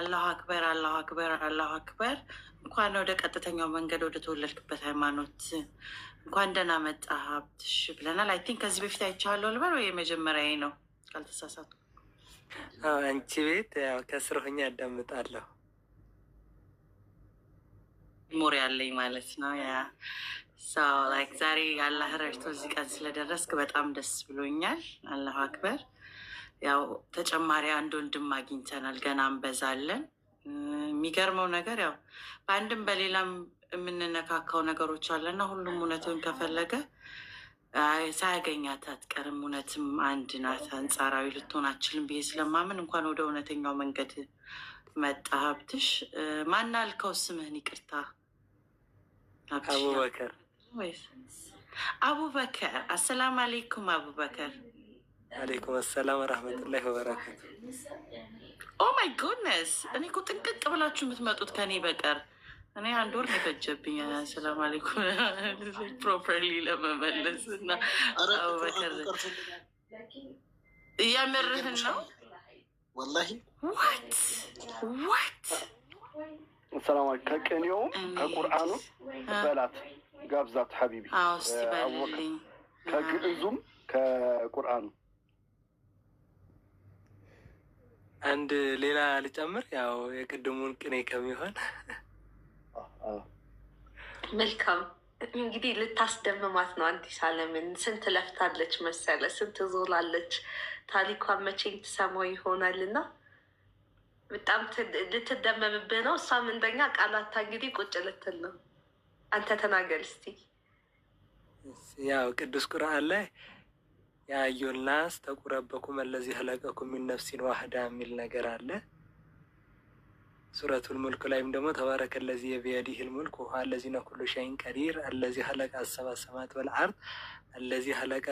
አላሁ አክበር፣ አላሁ አክበር፣ አላሁ አክበር። እንኳን ወደ ቀጥተኛው መንገድ ወደ ተወለድክበት ሃይማኖት እንኳን ደህና መጣህ ሀብትሽ ብለናል። አይ ቲንክ ከዚህ በፊት አይቼዋለሁ ልበል ወይ የመጀመሪያዬ ነው ካልተሳሳቱ? አንቺ ቤት ያው ከስር ሆኜ ያዳምጣለሁ። ሞሪ ያለኝ ማለት ነው። ያ ሰው ላይክ ዛሬ አላህ ረድቶ እዚህ ቀን ስለደረስክ በጣም ደስ ብሎኛል። አላሁ አክበር። ያው ተጨማሪ አንድ ወንድም አግኝተናል፣ ገና እንበዛለን። የሚገርመው ነገር ያው በአንድም በሌላም የምንነካካው ነገሮች አለና ሁሉም እውነትን ከፈለገ ሳያገኛት አትቀርም። እውነትም አንድ ናት፣ አንጻራዊ ልትሆን አችልም ብዬ ስለማምን እንኳን ወደ እውነተኛው መንገድ መጣ ሀብትሽ። ማን አልከው ስምህን? ይቅርታ አቡበከር። አቡበከር። አሰላም አሌይኩም አቡበከር። አሌይኩም አሰላም ወረህመቱላሂ ወበረካቱ። ኦ ማይ ጎድነስ፣ እኔ እኮ ጥንቅቅ ብላችሁ የምትመጡት ከኔ በቀር እኔ አንድ ወር ነው የፈጀብኝ። ሰላም አሌይኩም ፕሮፐርሊ ለመመለስ እና አቡበከር እያመርህን ነው ወላሂ። ዋት ሰላም ከቅኔውም ከቁርአኑ በላት ጋብዛት ሐቢቢ። እስቲ በልልኝ። ከግዕዙም ከቁርአኑ አንድ ሌላ ልጨምር፣ ያው የቅድሙን ቅኔ ከሚሆን መልካም። እንግዲህ ልታስደምማት ነው አዲስ አለምን። ስንት ለፍታለች መሰለ፣ ስንት ዞላለች። ታሪኳን መቼም ትሰማው ይሆናል እና በጣም ልትደመምብህ ነው። እሷም እንደኛ ቃላታ እንግዲህ ቁጭ ልትል ነው። አንተ ተናገር እስቲ። ያው ቅዱስ ቁርአን ላይ የአዩን ናስ ተቁረበኩም አለዚ ኸለቀኩም ሚን ነፍሲን ዋህዳ የሚል ነገር አለ። ሱረቱል ሙልክ ላይም ደግሞ ተባረከ ለዚ የቢየዲሂል ሙልክ ወሁወ አለዚነ ኩሉ ሸይን ቀዲር አለዚ ኸለቀ አሰባ ሰማት ወልአርድ አለዚ ኸለቀ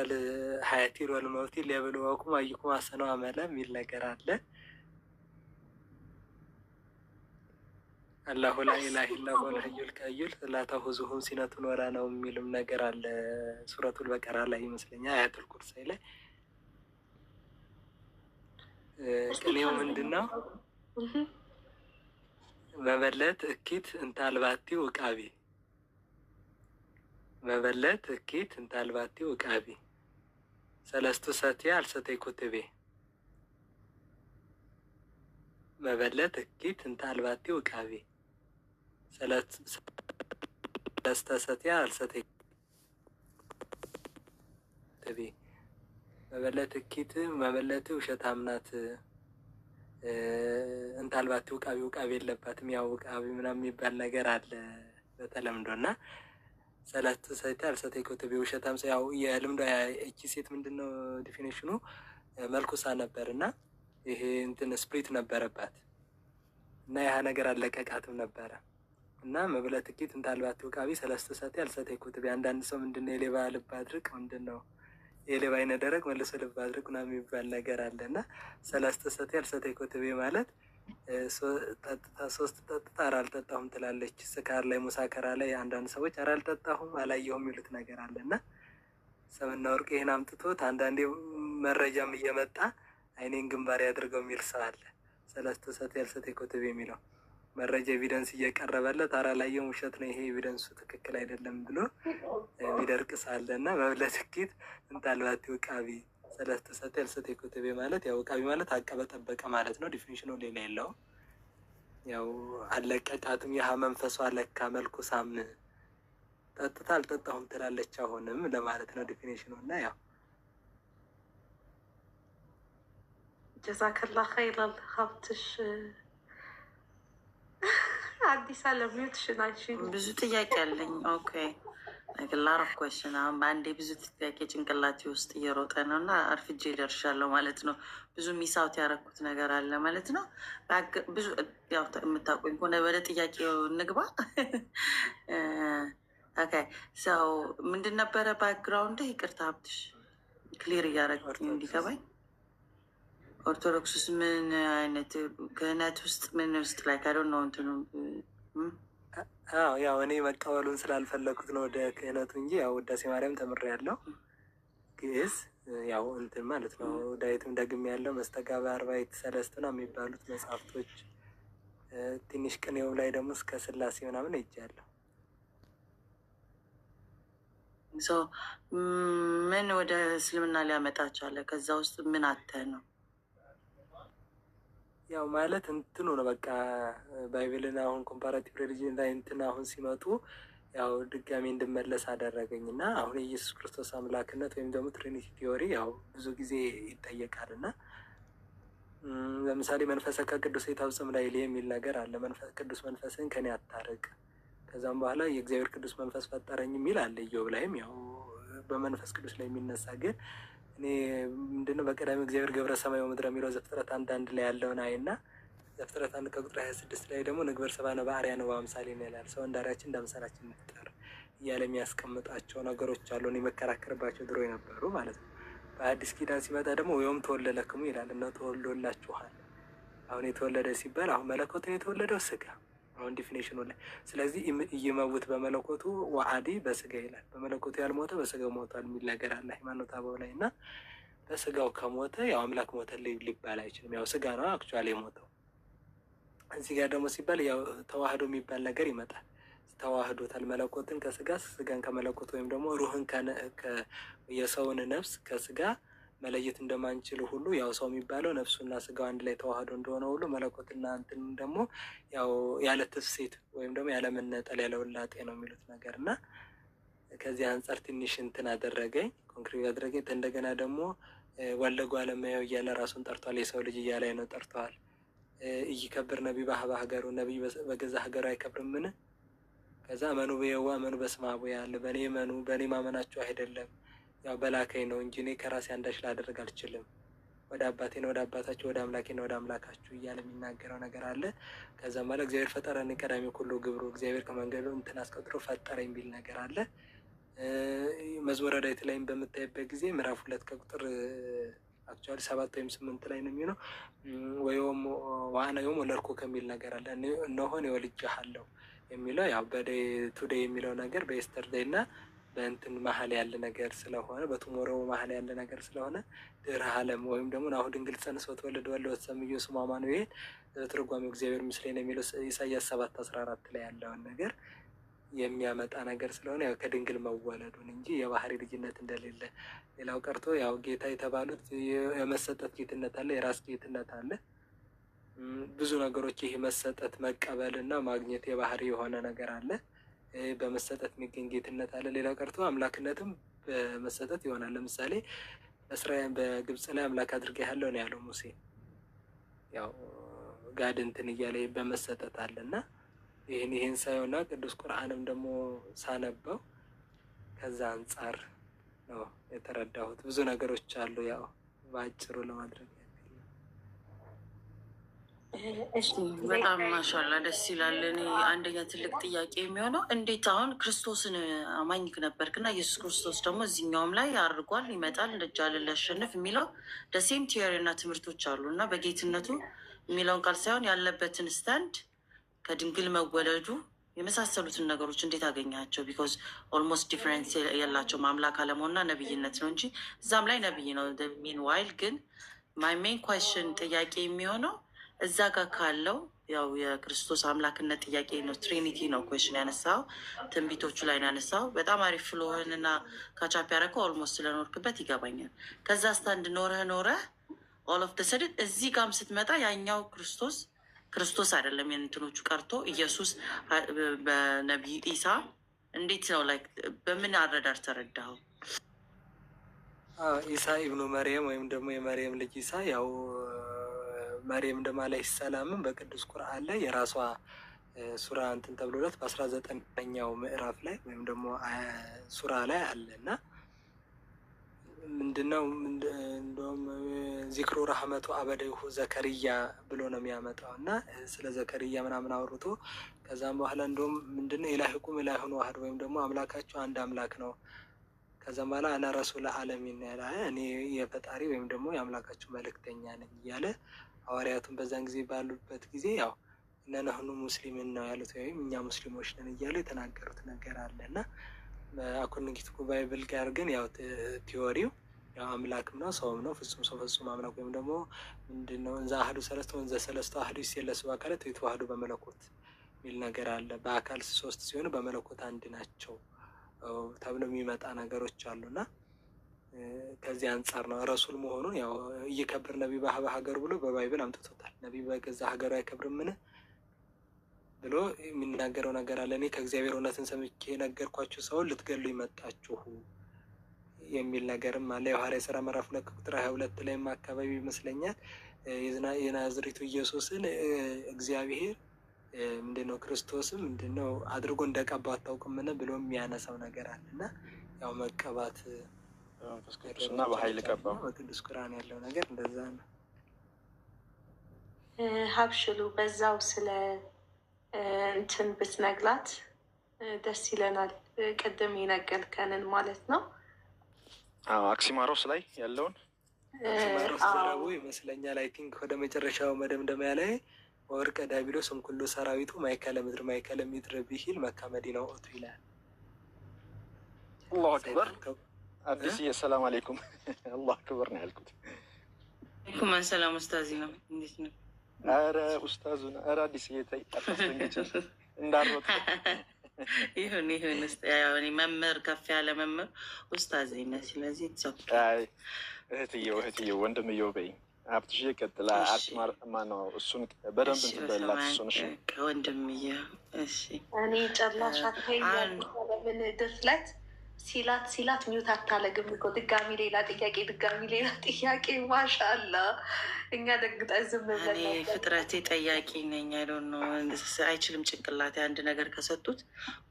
ሀያቲን ወልመውቲ ሊየብልወኩም አዩኩም አሕሰኑ አመላ የሚል ነገር አለ። አላሁ ላኢላሀ ኢላ ሁወል ሐዩል ቀዩም ላ ተኹዙሁ ሲነቱን ወላ ነውም የሚልም ነገር አለ። ሱረቱል በቀራ ላይ ይመስለኛል፣ አያቱል ኩርሲ ላይ። ቅኔው ምንድን ነው? መበለት እኪት እንታልባቲ ውቃቢ፣ መበለት እኪት እንታልባቲ ውቃቢ፣ ሰለስቱ ሰትየ አልሰተይ ኩትቤ። መበለት እኪት እንታልባቲ ውቃቢ ሰለስተ ሰትየ አልሰተይ ኩትቤ። መበለት እኪት መበለት ውሸታም ናት፣ እንታልባቲ ውቃቢ፣ ውቃቢ የለባትም። ያው ውቃቢ ምናምን የሚባል ነገር አለ በተለምዶ እና ሰለስተ ሰትየ አልሰተይ ኩትቤ ውሸታም ሰው። ያው የልምዷ እቺ ሴት ምንድን ነው ዲፊኒሽኑ? መልኩሳ ነበር እና ይሄ እንትን ስፕሪት ነበረባት እና ያ ነገር አለቀቃትም ነበረ እና መበለት እኪት እንታልባቲ ውቃቢ ሰለስተ ሰትየ አልሰተይ ኩትቤ። አንዳንድ ሰው ምንድን ነው የሌባ ልብ አድርቅ፣ ምንድን ነው የሌባ አይነ ደረቅ መልሶ ልብ አድርቅ ምናምን የሚባል ነገር አለ እና ሰለስተ ሰትየ አልሰተይ ኩትቤ ማለት ሶስት ጠጥታ ኧረ አልጠጣሁም ትላለች። ስካር ላይ ሙሳከራ ላይ አንዳንድ ሰዎች ኧረ አልጠጣሁም አላየሁም የሚሉት ነገር አለ እና ሰምና ወርቅ ይህን አምጥቶት አንዳንዴ መረጃም እየመጣ አይኔን ግንባር ያድርገው የሚል ሰው አለ። ሰለስተ ሰትየ አልሰተይ ኩትቤ የሚለው መረጃ ኤቪደንስ እየቀረበለት ኧረ አላየሁም ውሸት ነው ይሄ ኤቪደንሱ ትክክል አይደለም ብሎ የሚደርቅ ሳለ እና መበለት እኪት እንታልባቲ ውቃቢ ሰለስተ ሰትየ አልሰተይ ኩትቤ ማለት ያው ውቃቢ ማለት አቀበ ጠበቀ ማለት ነው። ዲፊኒሽኑ ሌላ የለውም። ያው አለቀቃትም፣ ያህ መንፈሷ ለካ መልኩ ሳም ጠጥታ አልጠጣሁም ትላለች አሁንም ለማለት ነው ዲፊኒሽኑ። እና ያው ጀዛከላ ኸይረን ሀብትሽ። አዲስ አለሚዩት ሽናሽ ብዙ ጥያቄ አለኝ። ኦኬ ላረፍ ኮሽን አሁን በአንዴ ብዙ ጥያቄ ጭንቅላቴ ውስጥ እየሮጠ ነው እና አርፍጄ ደርሻለሁ ማለት ነው። ብዙ ሚሳውት ያደረኩት ነገር አለ ማለት ነው። ብዙ ያው የምታውቁኝ ከሆነ ወደ ጥያቄው እንግባ። ኦኬ ሰው ምንድን ነበረ ባክግራውንድ? ይቅርታ ሀብትሽ ክሊር እያደረግኝ እንዲገባኝ። ኦርቶዶክስ ውስጥ ምን አይነት ክህነት ውስጥ ምን ውስጥ ላይ ካዶን ነው እንትኑ? ያው እኔ መቀበሉን ስላልፈለኩት ነው ወደ ክህነቱ እንጂ ያው ውዳሴ ማርያም ተምሬያለሁ። ግዕዝ ያው እንትን ማለት ነው። ዳዊትም ደግሜ ያለው መስተጋብእ አርባዕት ሰለስት ነው የሚባሉት መጽሐፍቶች ትንሽ ቅኔው ላይ ደግሞ እስከ ስላሴ ምናምን ሄጃለሁ። ምን ወደ እስልምና ሊያመጣቸው አለ? ከዛ ውስጥ ምን አተህ ነው? ያው ማለት እንትኑ ነው በቃ ባይብልን አሁን ኮምፓራቲቭ ሪሊጅን ላይ እንትን አሁን ሲመጡ ያው ድጋሚ እንድመለስ አደረገኝ እና አሁን የኢየሱስ ክርስቶስ አምላክነት ወይም ደግሞ ትሪኒቲ ቲዮሪ ያው ብዙ ጊዜ ይጠየቃል እና ለምሳሌ መንፈሰ ከቅዱስ የታውፅም ላይ የሚል ነገር አለ። ቅዱስ መንፈስን ከኔ አታርቅ፣ ከዛም በኋላ የእግዚአብሔር ቅዱስ መንፈስ ፈጠረኝ የሚል አለ። ኢዮብ ላይም ያው በመንፈስ ቅዱስ ላይ የሚነሳ ግን እኔ ምንድነው በቀዳሚ እግዚአብሔር ገብረ ሰማይ ወምድረ የሚለው ዘፍጥረት 1:1 ላይ ያለውን አይና ዘፍጥረት 1 ከቁጥር 26 ላይ ደግሞ ንግበር ሰብአነ በአርአያነ ወበአምሳሊነ ይላል። ሰው እንደ አርአያችን እንደ አምሳላችን እንፍጠር እያለ የሚያስቀምጣቸው ነገሮች አሉ። እኔ መከራከርባቸው ድሮ የነበሩ ማለት ነው። በአዲስ ኪዳን ሲመጣ ደግሞ ወይም ተወልደ ለክሙ ይላል። እና ተወልዶላችኋል። አሁን የተወለደ ሲባል አሁን መለኮትን የተወለደው ስጋ አሁን ዲፊኔሽኑ ላይ ስለዚህ እየመውት በመለኮቱ ወአዲ በስጋ ይላል። በመለኮቱ ያልሞተ በስጋው ሞቷል የሚል ነገር አለ ሃይማኖተ አበው ላይ እና በስጋው ከሞተ ያው አምላክ ሞተ ሊባል አይችልም። ያው ስጋ ነው አክቹዋሊ የሞተው። እዚህ ጋር ደግሞ ሲባል ያው ተዋህዶ የሚባል ነገር ይመጣል። ተዋህዶታል መለኮትን ከስጋ ስጋን ከመለኮት ወይም ደግሞ ሩህን የሰውን ነፍስ ከስጋ መለየት እንደማንችል ሁሉ ያው ሰው የሚባለው ነፍሱና ስጋው አንድ ላይ ተዋህዶ እንደሆነ ሁሉ መለኮትና እንትን ደግሞ ያው ያለ ትፍሲት ወይም ደግሞ ያለ መነጠል ያለ ውላጤ ነው የሚሉት ነገር እና ከዚህ አንጻር ትንሽ እንትን አደረገኝ፣ ኮንክሪት አደረገኝ። እንደገና ደግሞ ወለጉ አለማየው እያለ ራሱን ጠርቷል። የሰው ልጅ እያለ ነው ጠርተዋል። እይከብር ነቢይ ባህበ ሀገሩ ነቢይ በገዛ ሀገሩ አይከብርምን? ከዛ መኑ በየዋ መኑ በስመ አብ ያለ በእኔ መኑ በእኔ ማመናችሁ አይደለም ያው በላከኝ ነው እንጂ እኔ ከራሴ አንዳች ላደርግ አልችልም። ወደ አባቴ ነው ወደ አባታችሁ፣ ወደ አምላኬ ነው ወደ አምላካችሁ እያለ የሚናገረው ነገር አለ። ከዛም በኋላ እግዚአብሔር ፈጠረኒ ቀዳሚ ኩሉ ግብሩ እግዚአብሔር ከመንገዱ እንትን አስቀጥሮ ፈጠረኝ የሚል ነገር አለ። መዝሙረ ዳዊት ላይም በምታይበት ጊዜ ምዕራፍ 2 ከቁጥር አክቹዋሊ 7 ወይም 8 ላይ ነው የሚለው ወይም ዋና የውም ወለድኩ ከሚል ነገር አለ። እነሆ እኔ ወልጄሃለሁ የሚለው ያው በዴይ ቱዴይ የሚለው ነገር በኤስተርዴይ እና በእንትን መሀል ያለ ነገር ስለሆነ በቱሞሮው መሀል ያለ ነገር ስለሆነ ድህረ ዓለም ወይም ደግሞ ናሁ ድንግል ጸንስ ወትወልድ ወልደ ወትሰምዮ ስሙ አማኑኤል ትርጓሜው እግዚአብሔር ምስሌነ የሚለው ኢሳያስ 7:14 ላይ ያለውን ነገር የሚያመጣ ነገር ስለሆነ ያው ከድንግል መወለዱን እንጂ የባህሪ ልጅነት እንደሌለ። ሌላው ቀርቶ ያው ጌታ የተባሉት የመሰጠት ጌትነት አለ፣ የራስ ጌትነት አለ። ብዙ ነገሮች ይህ መሰጠት መቀበል እና ማግኘት የባህሪ የሆነ ነገር አለ። በመሰጠት የሚገኝ ጌትነት አለ። ሌላ ቀርቶ አምላክነትም በመሰጠት ይሆናል። ለምሳሌ እስራኤል በግብጽ ላይ አምላክ አድርጌሃለሁ ነው ያለው ሙሴ። ያው ጋድ እንትን እያለ በመሰጠት አለ እና ይህን ሳይሆንና ቅዱስ ቁርአንም ደግሞ ሳነበው ከዛ አንጻር ነው የተረዳሁት። ብዙ ነገሮች አሉ። ያው በአጭሩ ለማድረግ በጣም ማሻላ ደስ ይላል። እኔ አንደኛ ትልቅ ጥያቄ የሚሆነው እንዴት አሁን ክርስቶስን አማኝ ነበርክና ኢየሱስ ክርስቶስ ደግሞ እዚህኛውም ላይ አድርጓል ይመጣል እንደጃለን ሊያሸንፍ የሚለው ደሴም ቲዮሪ እና ትምህርቶች አሉ እና በጌትነቱ የሚለውን ቃል ሳይሆን ያለበትን ስታንድ ከድንግል መወለዱ የመሳሰሉትን ነገሮች እንዴት አገኛቸው? ቢኮዝ ኦልሞስት ዲፍረንስ የላቸውም። አምላክ አለመሆንና ነብይነት ነው እንጂ እዛም ላይ ነብይ ነው። ሚን ዋይል ግን ማይ ሜን ኳስችን ጥያቄ የሚሆነው እዛ ጋር ካለው ያው የክርስቶስ አምላክነት ጥያቄ ነው። ትሪኒቲ ነው ኩዌሽን ያነሳው፣ ትንቢቶቹ ላይ ነው ያነሳው። በጣም አሪፍ ፍሎህንና ካቻፕ ያደረገው ኦልሞስት ስለኖርክበት ይገባኛል። ከዛ ስታንድ ኖረህ ኦል ኦፍ ደ ሰድን እዚህ ጋም ስትመጣ ያኛው ክርስቶስ አይደለም የእንትኖቹ ቀርቶ ኢየሱስ በነቢይ ኢሳ እንዴት ነው ላይ በምን አረዳር ተረዳኸው? ኢሳ ኢብኑ መርየም ወይም ደግሞ የመርየም ልጅ ኢሳ ያው መርየም ደግሞ አለይሂ ሰላምን በቅዱስ ቁርአን ላይ የራሷ ሱራ እንትን ተብሎለት በ19ኛው ምዕራፍ ላይ ወይም ደግሞ ሱራ ላይ አለ እና ምንድነው እንደውም ዚክሩ ረህመቱ አበደሁ ዘከርያ ብሎ ነው የሚያመጣው እና ስለ ዘከርያ ምናምን አውርቶ ከዛም በኋላ እንደውም ምንድነው ኢላሂኩም ኢላሁን ዋህድ ወይም ደግሞ አምላካቸው አንድ አምላክ ነው። ከዛም በኋላ አና ረሱል ዓለሚን ያለ እኔ የፈጣሪ ወይም ደግሞ የአምላካቸው መልእክተኛ ነኝ እያለ ሐዋርያቱን በዛን ጊዜ ባሉበት ጊዜ ያው እነነህኑ ሙስሊምን ነው ያሉት ወይም እኛ ሙስሊሞች ነን እያሉ የተናገሩት ነገር አለ እና አኮርዲንግ ቱ ባይብል ጋር ግን ያው ቲዎሪው ያው አምላክም ነው ሰውም ነው። ፍጹም ሰው ፍጹም አምላክ ወይም ደግሞ ምንድነው እንዘ አሐዱ ሰለስተ ወንዘ ሰለስቱ አሐዱ ይሴለሱ በአካላት ወይተዋሐዱ በመለኮት የሚል ነገር አለ። በአካል ሶስት ሲሆኑ በመለኮት አንድ ናቸው ተብሎ የሚመጣ ነገሮች አሉና ከዚህ አንጻር ነው ረሱል መሆኑን ያው እየከብር ነቢ በሀገር ብሎ በባይብል አምጥቶታል። ነቢ በገዛ ሀገሩ አይከብርምን ብሎ የሚናገረው ነገር አለ። እኔ ከእግዚአብሔር እውነትን ሰምቼ የነገርኳችሁ ሰውን ልትገሉ ይመጣችሁ የሚል ነገርም አለ። የሐዋርያት ሥራ ምዕራፍ 2 ቁጥር 22 ላይም አካባቢ ይመስለኛል የናዝሬቱ ኢየሱስን እግዚአብሔር ምንድነው ክርስቶስም ምንድነው አድርጎ እንደቀባው አታውቅምን ብሎ የሚያነሳው ነገር አለ እና ያው መቀባት እና በኃይል ቀባው በቅዱስ ቁርአን ያለው ነገር እንደዛ ነው። ሀብሽሉ በዛው ስለ እንትን ብትነግላት ደስ ይለናል። ቅድም የነገርከንን ማለት ነው። አክሲማሮስ ላይ ያለውን አክሲማሮስ ዘረቡ ይመስለኛል። አይ ቲንክ ወደ መጨረሻው መደምደሚያ ላይ ወርቀ ዲያብሎስ እምኩሉ ሰራዊቱ ማእከለ ምድር ማእከለ ምድር ቢሂል መካ መዲናው ኦቱ ይላል። አላሁ አክበር። አዲስ የሰላም አለይኩም አላሁ አክበር ነው ያልኩት። አለይኩም ሰላም ኡስታዚ ነው። እንዴት ነው? አረ ኡስታዙና አረ አዲስ የታይ አታስደንግጭ እንዳሮጥ ይሁን እኔ መምህር ከፍ ያለ መምህር ኡስታዚ ነኝ። ስለዚህ አይ እህትዬው ወንድምዬው በይ ሀብትሽ ቀጥላ አክማር ማነው እሱን በደንብ እንትን በላት እሱን። እሺ ወንድምዬው እሺ እኔ ጨላሽ አትይያለሽ ለምን ድፍለት ሲላት ሚውት አታለግም እኮ ድጋሚ ሌላ ጥያቄ ማሻአላ እኛ ደግጠን ዝም ብለን እኔ ፍጥረቴ ጠያቂ ነኝ። አይዶን ነው አይችልም ጭንቅላቴ አንድ ነገር ከሰጡት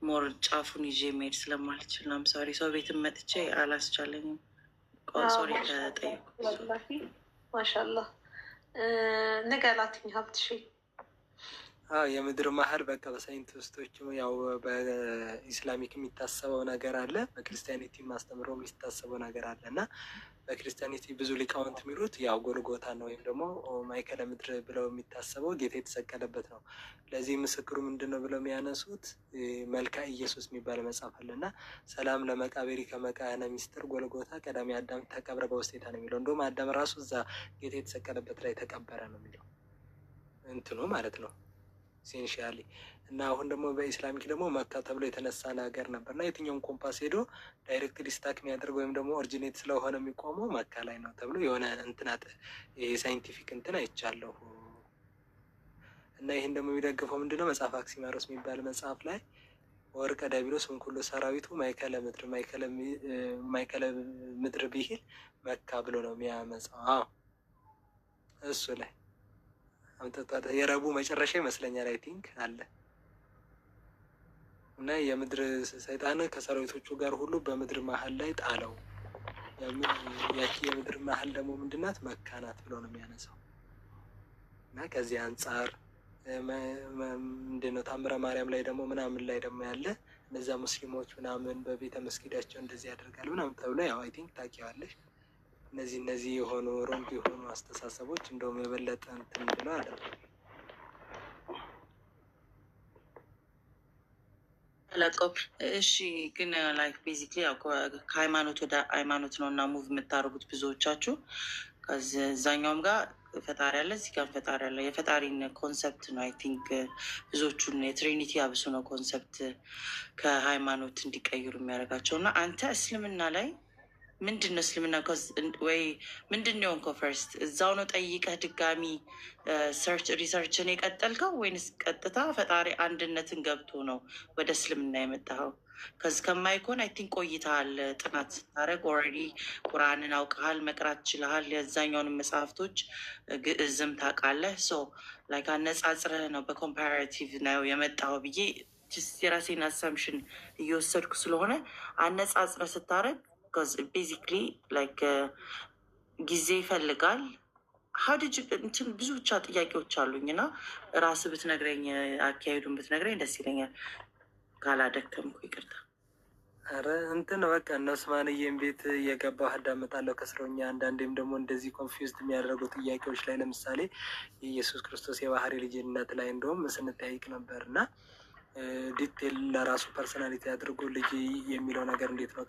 ሞር ጫፉን ይዤ መሄድ ስለማልችል ነው። ሶሪ ሰው ቤትም መጥቼ አላስቻለኝም። ሶሪ ተጠየቁ። ማሻአላ ንገላትኝ ሀብትሽ። የምድር መሀል በቃ በሳይንቲስቶች ያው በኢስላሚክ የሚታሰበው ነገር አለ፣ በክርስቲያኒቲ ማስተምሮ የሚታሰበው ነገር አለ እና በክርስቲያኒቲ ብዙ ሊቃውንት የሚሉት ያው ጎልጎታ ነው ወይም ደግሞ ማእከለ ምድር ብለው የሚታሰበው ጌታ የተሰቀለበት ነው። ለዚህ ምስክሩ ምንድን ነው ብለው የሚያነሱት መልካ ኢየሱስ የሚባል መጽሐፍ አለ እና ሰላም ለመቃብሪ ከመካነ ሚስጥር ጎልጎታ ቀዳሚ አዳም ተቀብረ በውስጤታ ነው የሚለው። እንደውም አዳም ራሱ እዛ ጌታ የተሰቀለበት ላይ ተቀበረ ነው የሚለው እንትኑ ማለት ነው ሴንሻሊ። እና አሁን ደግሞ በኢስላሚክ ደግሞ መካ ተብሎ የተነሳ ነገር ነበር እና የትኛውም ኮምፓስ ሄዶ ዳይሬክትሊ ስታክ የሚያደርግ ወይም ደግሞ ኦሪጂኔት ስለሆነ የሚቆመው መካ ላይ ነው ተብሎ የሆነ እንትናት የሳይንቲፊክ እንትን አይቻለሁ። እና ይህን ደግሞ የሚደግፈው ምንድነው መጽሐፍ አክሲማሮስ የሚባል መጽሐፍ ላይ ወርቀ ዲያብሎስ እምኩሉ ሰራዊቱ ማእከለ ምድር ቢሂል መካ ብሎ ነው የሚያመጣው። እሱ ላይ የረቡዕ መጨረሻ ይመስለኛል አይ ቲንክ አለ እና የምድር ሰይጣን ከሰራዊቶቹ ጋር ሁሉ በምድር መሀል ላይ ጣለው። ያቺ የምድር መሀል ደግሞ ምንድናት? መካ ናት ብሎ ነው የሚያነሳው። እና ከዚህ አንጻር ምንድነው ታምረ ማርያም ላይ ደግሞ ምናምን ላይ ደግሞ ያለ እነዛ ሙስሊሞች ምናምን በቤተ መስጊዳቸው እንደዚህ ያደርጋል ምናምን ተብሎ ያው አይ ቲንክ ታውቂዋለሽ። እነዚህ የሆኑ ሮንግ የሆኑ አስተሳሰቦች እንደውም የበለጠ እንትን ብለው አለ። እሺ ግን ላይክ ቤዚክሊ ከሃይማኖት ወደ ሃይማኖት ነው እና ሙቭ የምታደርጉት ብዙዎቻችሁ። ከዛኛውም ጋር ፈጣሪ አለ፣ እዚህ ጋር ፈጣሪ አለ። የፈጣሪን ኮንሰፕት ነው አይ ቲንክ ብዙዎቹን የትሪኒቲ አብሱ ነው ኮንሰፕት ከሃይማኖት እንዲቀይሩ የሚያደርጋቸው። እና አንተ እስልምና ላይ ምንድን ነው እስልምና ወይ ምንድን ነው የሆንከው? ፈርስት እዛው ነው ጠይቀህ ድጋሚ ሪሰርችን የቀጠልከው ወይንስ ቀጥታ ፈጣሪ አንድነትን ገብቶ ነው ወደ እስልምና የመጣኸው? ከዚህ ከማይኮን አይ ቲንክ ቆይተሃል ጥናት ስታደርግ ኦልሬዲ ቁርአንን አውቀሃል፣ መቅራት ችለሃል፣ የዛኛውንም መጽሐፍቶች ግዕዝም ታውቃለህ። ሶ ላይክ አነጻጽረህ ነው በኮምፓራቲቭ ነው የመጣኸው ብዬ የራሴን አሳምሽን እየወሰድኩ ስለሆነ አነጻጽረህ ስታደርግ ቤዚክሊ ላይክ ጊዜ ይፈልጋል። ሀድጅ እንትን ብዙ ብቻ ጥያቄዎች አሉኝ እና ራስህ ብትነግረኝ አካሄዱን ብትነግረኝ ደስ ይለኛል። ካላደከምኩ ይቅርታ። ኧረ እንትን በቃ እነሱ ማንዬም ቤት እየገባሁ አዳምጣለሁ ከስረኛ። አንዳንዴም ደግሞ እንደዚህ ኮንፊውዝድ የሚያደርጉ ጥያቄዎች ላይ ለምሳሌ የኢየሱስ ክርስቶስ የባህሪ ልጅነት ላይ እንደውም ስንጠያይቅ ነበር እና ዲቴል ለራሱ ፐርሶናሊቲ አድርጎ ልጅ የሚለው ነገር እንዴት ነው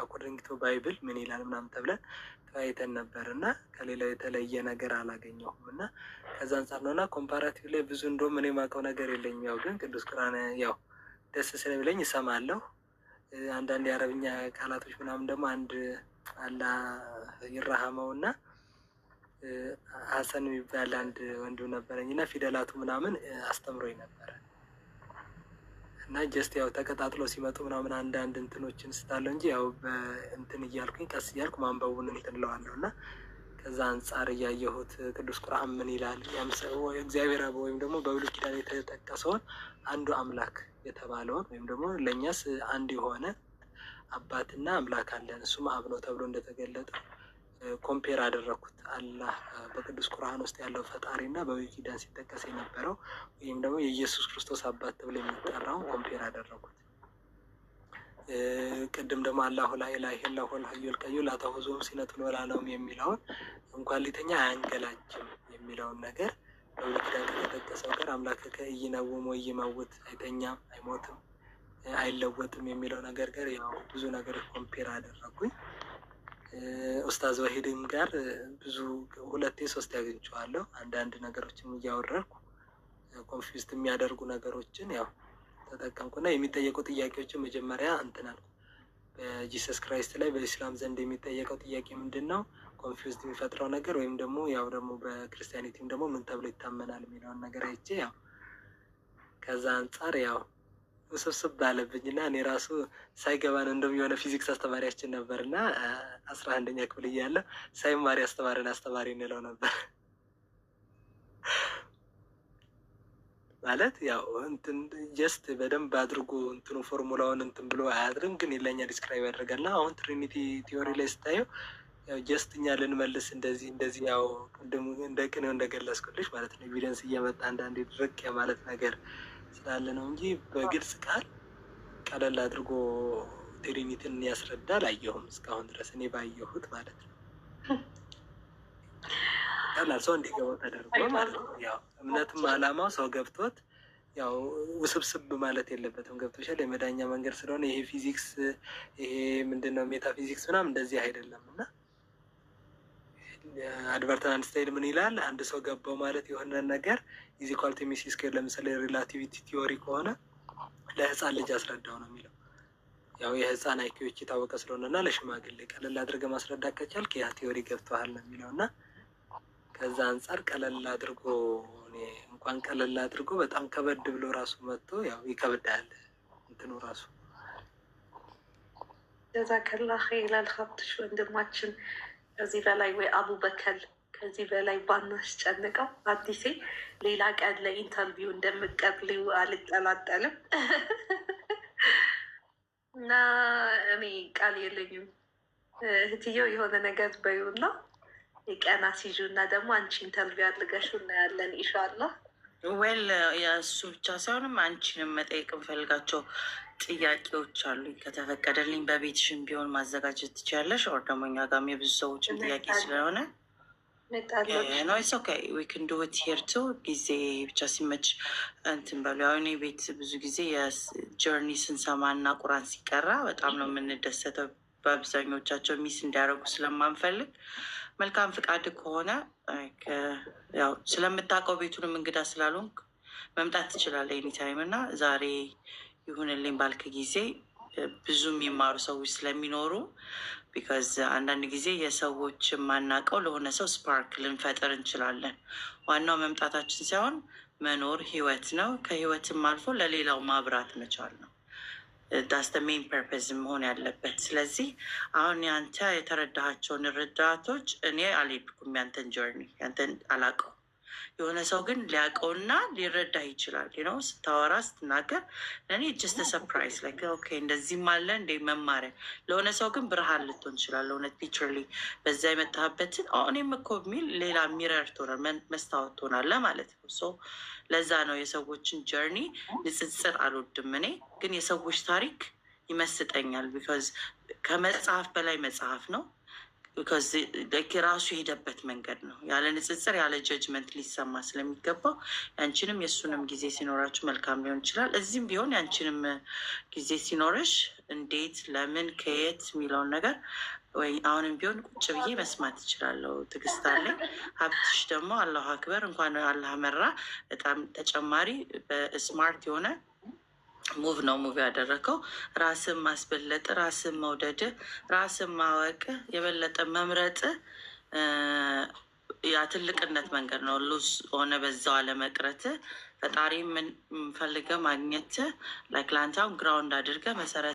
አኮርዲንግ ቱ ባይብል ምን ይላል ምናምን ተብለን ተወያይተን ነበር እና ከሌላው የተለየ ነገር አላገኘሁም እና ከዛ አንጻር ነው እና ኮምፓራቲቭ ላይ ብዙ እንደውም እኔ የማውቀው ነገር የለኝም። ያው ግን ቅዱስ ቁርአን ያው ደስ ስለሚለኝ እሰማለሁ። አንዳንድ የአረብኛ ቃላቶች ምናምን ደግሞ አንድ አላህ ይረሃመው እና ሀሰን የሚባል አንድ ወንድም ነበረኝ እና ፊደላቱ ምናምን አስተምሮኝ ነበረ እና ጀስት ያው ተቀጣጥሎ ሲመጡ ምናምን አንዳንድ እንትኖችን ስታለው እንጂ ያው በእንትን እያልኩኝ ቀስ እያልኩ ማንበቡን እንትን እለዋለሁ እና ከዛ አንጻር እያየሁት ቅዱስ ቁርአን ምን ይላል እግዚአብሔር አብ ወይም ደግሞ በብሉይ ኪዳን የተጠቀሰውን አንዱ አምላክ የተባለውን ወይም ደግሞ ለእኛስ አንድ የሆነ አባትና አምላክ አለን እሱም አብ ነው ተብሎ እንደተገለጠ ኮምፔር አደረግኩት። አላህ በቅዱስ ቁርአን ውስጥ ያለው ፈጣሪ እና በብሉይ ኪዳን ሲጠቀስ የነበረው ወይም ደግሞ የኢየሱስ ክርስቶስ አባት ተብሎ የሚጠራውን ኮምፔር አደረግኩት። ቅድም ደግሞ አላሁ ላ ኢላሀ ኢለላሁ ወል ሐዩል ቀዩም ላ ተእኹዙሁ ሲነቱን ወላ ነውም የሚለውን እንኳን ሊተኛ አያንገላጅም የሚለውን ነገር በብሉይ ኪዳን ከተጠቀሰው ጋር አምላክከ ኢይነውም ወኢይመውት አይተኛም፣ አይሞትም፣ አይለወጥም የሚለው ነገር ጋር ያው ብዙ ነገሮች ኮምፔር አደረጉኝ። ኡስታዝ ወሂድም ጋር ብዙ 2-3 አግኝቼዋለሁ። አንዳንድ ነገሮችን እያወረድኩ ኮንፊውዝድ የሚያደርጉ ነገሮችን ያው ተጠቀምኩና የሚጠየቁ ጥያቄዎችን መጀመሪያ እንትን አልኩ። በጂሰስ ክራይስት ላይ በኢስላም ዘንድ የሚጠየቀው ጥያቄ ምንድን ነው፣ ኮንፊውዝድ የሚፈጥረው ነገር ወይም ደግሞ ያው ደግሞ በክርስቲያኒቲም ደግሞ ምን ተብሎ ይታመናል የሚለውን ነገር አይቼ ያው ከዛ አንጻር ያው ውስብስብ ባለብኝ እና እኔ ራሱ ሳይገባን እንደውም የሆነ ፊዚክስ አስተማሪያችን ነበር እና 11ኛ ክፍል እያለ ሳይማር ያስተማረን አስተማሪ እንለው ነበር። ማለት ያው እንትን ጀስት በደንብ አድርጎ እንትኑ ፎርሙላውን እንትን ብሎ አያድርም፣ ግን ለኛ ዲስክራይብ ያደርጋል። እና አሁን ትሪኒቲ ቲዮሪ ላይ ስታየው ያው ጀስት እኛ ልንመልስ እንደዚህ ያው ቅድም እንደ ቅኔው እንደገለጽኩልሽ ማለት ነው ኤቪደንስ እየመጣ አንዳንዴ ድርቅ የማለት ነገር ስላለ ነው እንጂ በግልጽ ቃል ቀለል አድርጎ ትሪኒቲን ያስረዳ አላየሁም እስካሁን ድረስ እኔ ባየሁት ማለት ነው። ቀላል ሰው እንዲገባው ተደርጎ ማለት ነው። ያው እምነትም አላማው ሰው ገብቶት ያው ውስብስብ ማለት የለበትም። ገብቶሻል? የመዳኛ መንገድ ስለሆነ ይሄ ፊዚክስ ይሄ ምንድነው ሜታፊዚክስ ምናምን እንደዚህ አይደለም። እና አልበርት አንስታይን ምን ይላል? አንድ ሰው ገባው ማለት የሆነ ነገር ኢዝ ኢኳል ቱ ኤምሲ ስኩዌር ለምሳሌ ሪላቲቪቲ ቲዮሪ ከሆነ ለህፃን ልጅ አስረዳው ነው የሚለው። ያው የህፃን አይኪዎች የታወቀ ስለሆነ እና ለሽማግሌ ቀለል አድርገህ ማስረዳት ከቻልክ ያ ቲዮሪ ገብተዋል ነው የሚለው። እና ከዛ አንጻር ቀለል አድርጎ እኔ እንኳን ቀለል አድርጎ በጣም ከበድ ብሎ ራሱ መጥቶ ያው ይከብዳል እንትኑ ራሱ። ጀዛከላህ ይላል ሀብትሽ ወንድማችን። ከዚህ በላይ ወይ አቡበከል ከዚህ በላይ ባናስጨንቀው። አዲሴ ሌላ ቀን ለኢንተርቪው እንደምቀጥልው አልጠላጠልም እና እኔ ቃል የለኝም። እህትየው የሆነ ነገር በይውና የቀና ሲዙ እና ደግሞ አንቺ ኢንተርቪው አድርገሽ እናያለን ኢንሻላህ። ዌል የእሱ ብቻ ሳይሆንም አንቺንም መጠየቅ እንፈልጋቸው ጥያቄዎች አሉ። ከተፈቀደልኝ በቤትሽን ቢሆን ማዘጋጀት ትችያለሽ። ኦር ደግሞ እኛ ጋርም የብዙ ሰዎችን ጥያቄ ስለሆነ ኖይስ ኦኬ ዊ ክን ዱ ኢት ሂር ቱ። ጊዜ ብቻ ሲመች እንትን በሉ። ያው እኔ ቤት ብዙ ጊዜ የጀርኒ ስንሰማ እና ቁራን ሲቀራ በጣም ነው የምንደሰተው። በአብዛኞቻቸው ሚስ እንዲያደርጉ ስለማንፈልግ መልካም ፍቃድ ከሆነ ያው ስለምታውቀው ቤቱንም እንግዳ ስላልሆንክ መምጣት ትችላለህ ኤኒታይም። እና ዛሬ ይሁንልኝ ባልክ ጊዜ ብዙ የሚማሩ ሰዎች ስለሚኖሩ ቢካዝ አንዳንድ ጊዜ የሰዎች የማናውቀው ለሆነ ሰው ስፓርክ ልንፈጥር እንችላለን። ዋናው መምጣታችን ሳይሆን መኖር ህይወት ነው። ከህይወትም አልፎ ለሌላው ማብራት መቻል ነው። ዳስ ሜን ፐርፐዝ መሆን ያለበት። ስለዚህ አሁን ያንተ የተረዳሃቸውን ርዳቶች እኔ አልሄድኩም። ያንተን ጆርኒ ያንተን አላውቀው። የሆነ ሰው ግን ሊያውቀውና ሊረዳ ይችላል። ነው ስታወራ ስትናገር ለእኔ ጀስት ሰርፕራይዝ ላይ ኦኬ እንደዚህም አለ እንደ መማሪያ። ለሆነ ሰው ግን ብርሃን ልትሆን ይችላል። እውነት ሊትራሊ በዛ የመጣህበትን እኔም እኮ የሚል ሌላ ሚረር ትሆናል፣ መስታወት ትሆናለህ ማለት ነው። ሶ ለዛ ነው የሰዎችን ጀርኒ ንጽጽር አልወድም። እኔ ግን የሰዎች ታሪክ ይመስጠኛል። ቢካዝ ከመጽሐፍ በላይ መጽሐፍ ነው። ቢኮዝ ራሱ የሄደበት መንገድ ነው። ያለ ንጽጽር ያለ ጀጅመንት ሊሰማ ስለሚገባው ያንቺንም የእሱንም ጊዜ ሲኖራችሁ መልካም ሊሆን ይችላል። እዚህም ቢሆን ያንቺንም ጊዜ ሲኖርሽ እንዴት፣ ለምን፣ ከየት የሚለውን ነገር ወይ አሁንም ቢሆን ቁጭ ብዬ መስማት እችላለሁ። ትዕግስት አለኝ። ሀብትሽ ደግሞ አላሁ አክበር፣ እንኳን አላህ መራ። በጣም ተጨማሪ በስማርት የሆነ ሙቭ ነው ሙቭ ያደረገው። ራስን ማስበለጥ፣ ራስን መውደድ፣ ራስን ማወቅ፣ የበለጠ መምረጥ ያ ትልቅነት መንገድ ነው። ሉዝ ሆነ በዛው አለመቅረት ፈጣሪ ምን ፈልገ ማግኘት ላይክ ላንታውን ግራውንድ አድርገ መሰረት